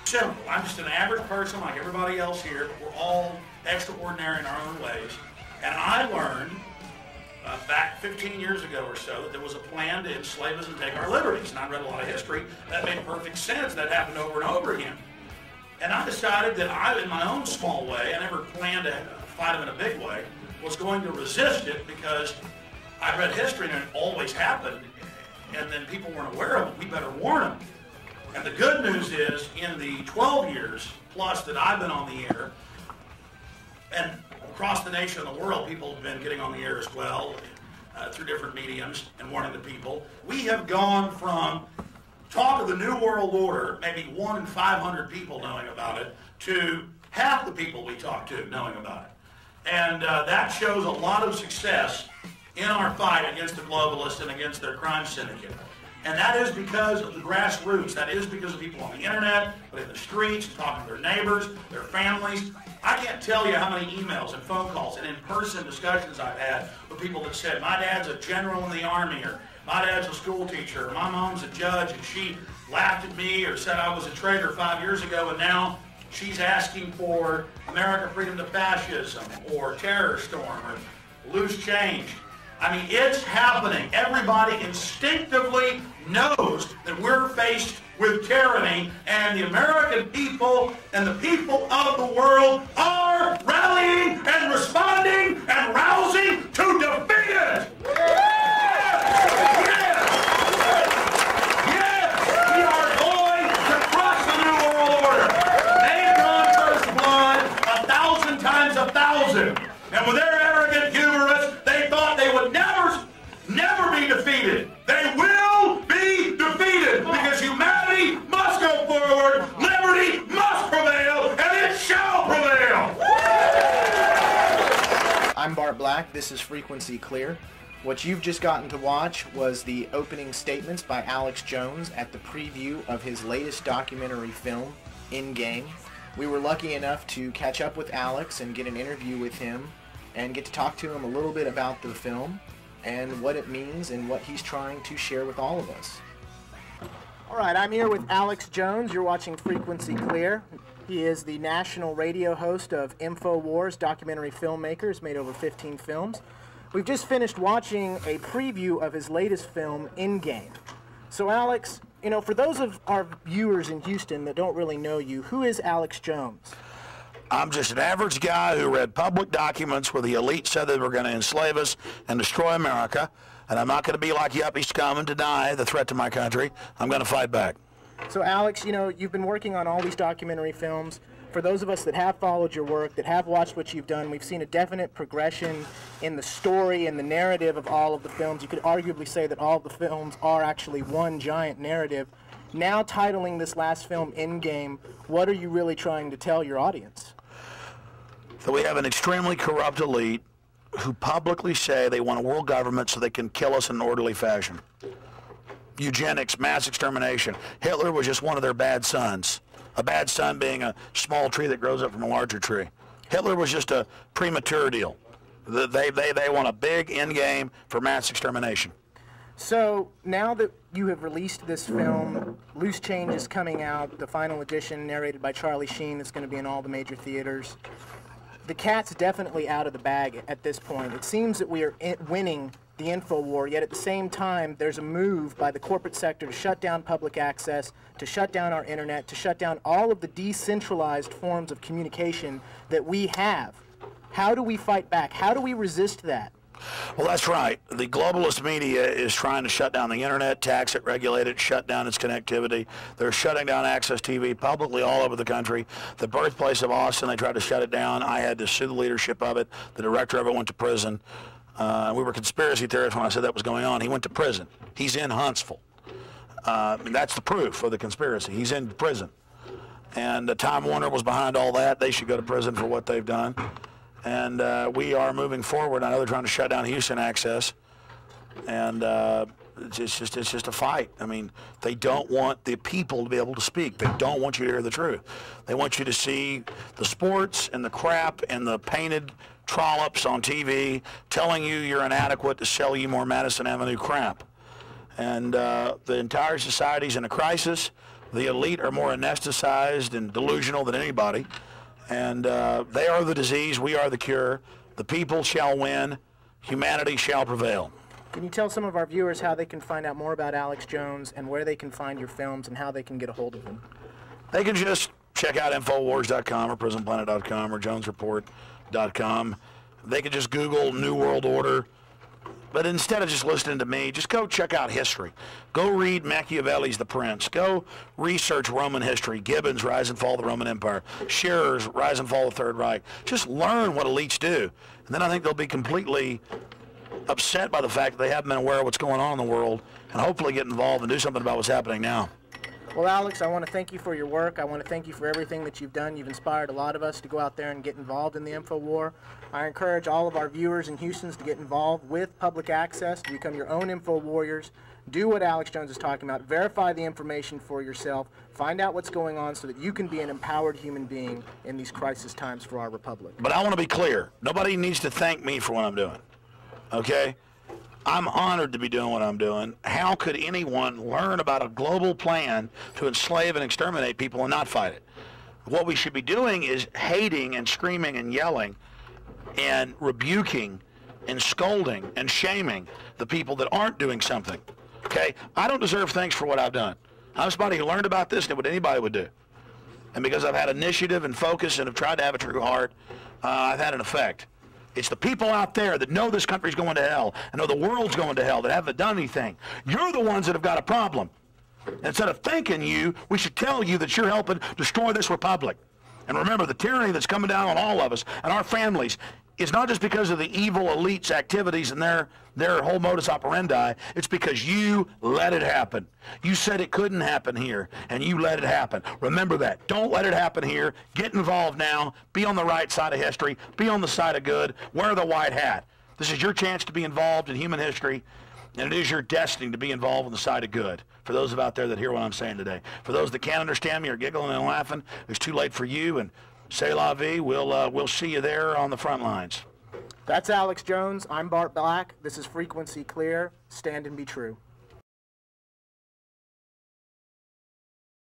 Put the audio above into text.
Simple. I'm just an average person like everybody else here, but we're all extraordinary in our own ways. And I learned back 15 years ago or so that there was a plan to enslave us and take our liberties. And I read a lot of history. That made perfect sense. That happened over and over again. And I decided that I, in my own small way, I never planned to fight them in a big way, was going to resist it because I read history and it always happened. And then people weren't aware of it. We better warn them. And the good news is, in the 12 years plus that I've been on the air, and across the nation and the world, people have been getting on the air as well through different mediums and warning the people. We have gone from talk of the New World Order, maybe 1 in 500 people knowing about it, to half the people we talk to knowing about it. And that shows a lot of success in our fight against the globalists and against their crime syndicate. And that is because of the grassroots. That is because of people on the internet, but in the streets, talking to their neighbors, their families. I can't tell you how many emails and phone calls and in-person discussions I've had with people that said, my dad's a general in the Army, or my dad's a school teacher, or my mom's a judge, and she laughed at me or said I was a traitor 5 years ago, and now she's asking for America freedom to fascism, or terror storm, or loose change. I mean, it's happening. Everybody instinctively knows that we're faced with tyranny, and the American people and the people of the world are rallying and responding and rousing to defeat it. Yes, we are going to crush the New World Order. They've drawn first blood 1,000 times 1,000. And with their arrogant hubris, they thought they would never be defeated. They will be defeated because humanity must go forward, liberty must prevail, and it shall prevail. I'm Bart Black. This is Frequency Clear. What you've just gotten to watch was the opening statements by Alex Jones at the preview of his latest documentary film, In Game. We were lucky enough to catch up with Alex and get an interview with him and get to talk to him a little bit about the film and what it means and what he's trying to share with all of us. All right, I'm here with Alex Jones. You're watching Frequency Clear. He is the national radio host of InfoWars, documentary filmmaker. He's made over 15 films. We've just finished watching a preview of his latest film, In Game. So Alex, you know, for those of our viewers in Houston that don't really know you, who is Alex Jones? I'm just an average guy who read public documents where the elite said they were going to enslave us and destroy America, and I'm not going to be like yuppie scum and deny the threat to my country. I'm going to fight back. So Alex, you know, you've been working on all these documentary films. For those of us that have followed your work, that have watched what you've done, we've seen a definite progression in the story and the narrative of all of the films. You could arguably say that all of the films are actually one giant narrative. Now titling this last film In Game, what are you really trying to tell your audience? That we have an extremely corrupt elite who publicly say they want a world government so they can kill us in an orderly fashion. Eugenics, mass extermination. Hitler was just one of their bad sons. A bad son being a small tree that grows up from a larger tree. Hitler was just a premature deal. They want a big end game for mass extermination. So now that you have released this film, Loose Change is coming out, the final edition narrated by Charlie Sheen. It's going to be in all the major theaters. The cat's definitely out of the bag at this point. It seems that we are winning the info war, yet at the same time there's a move by the corporate sector to shut down public access, to shut down our internet, to shut down all of the decentralized forms of communication that we have. How do we fight back? How do we resist that? Well, that's right. The globalist media is trying to shut down the internet, tax it, regulate it, shut down its connectivity. They're shutting down Access TV publicly all over the country. The birthplace of Austin, they tried to shut it down. I had to sue the leadership of it. The director of it went to prison. We were conspiracy theorists when I said that was going on. He went to prison. He's in Huntsville. That's the proof of the conspiracy. He's in prison. And Time Warner was behind all that. They should go to prison for what they've done. And we are moving forward. I know they're trying to shut down Houston Access, and it's just a fight. I mean, they don't want the people to be able to speak. They don't want you to hear the truth. They want you to see the sports and the crap and the painted trollops on TV telling you you're inadequate to sell you more Madison Avenue crap. And the entire society's in a crisis. The elite are more anesthetized and delusional than anybody. And they are the disease. We are the cure. The people shall win. Humanity shall prevail. Can you tell some of our viewers how they can find out more about Alex Jones and where they can find your films and how they can get a hold of him? They can just check out Infowars.com or PrisonPlanet.com or JonesReport.com. They can just Google New World Order. But instead of just listening to me, just go check out history. Go read Machiavelli's The Prince. Go research Roman history, Gibbon's Rise and Fall of the Roman Empire, Shearer's Rise and Fall of the Third Reich. Just learn what elites do. And then I think they'll be completely upset by the fact that they haven't been aware of what's going on in the world and hopefully get involved and do something about what's happening now. Well, Alex, I want to thank you for your work. I want to thank you for everything that you've done. You've inspired a lot of us to go out there and get involved in the InfoWar. I encourage all of our viewers in Houston to get involved with public access, to become your own Info Warriors. Do what Alex Jones is talking about. Verify the information for yourself. Find out what's going on so that you can be an empowered human being in these crisis times for our republic. But I want to be clear. Nobody needs to thank me for what I'm doing. Okay? I'm honored to be doing what I'm doing. How could anyone learn about a global plan to enslave and exterminate people and not fight it? What we should be doing is hating and screaming and yelling and rebuking and scolding and shaming the people that aren't doing something. Okay? I don't deserve thanks for what I've done. I'm somebody who learned about this and did what anybody would do. And because I've had initiative and focus and have tried to have a true heart, I've had an effect. It's the people out there that know this country's going to hell and know the world's going to hell that haven't done anything. You're the ones that have got a problem. And instead of thanking you, we should tell you that you're helping destroy this republic. And remember, the tyranny that's coming down on all of us and our families is not just because of the evil elites' activities and their whole modus operandi. It's because you let it happen. You said it couldn't happen here, and you let it happen. Remember that. Don't let it happen here. Get involved now. Be on the right side of history. Be on the side of good. Wear the white hat. This is your chance to be involved in human history, and it is your destiny to be involved on the side of good. For those out there that hear what I'm saying today. For those that can't understand me or giggling and laughing, it's too late for you, and c'est la vie. We'll see you there on the front lines. That's Alex Jones. I'm Bart Black. This is Frequency Clear. Stand and be true.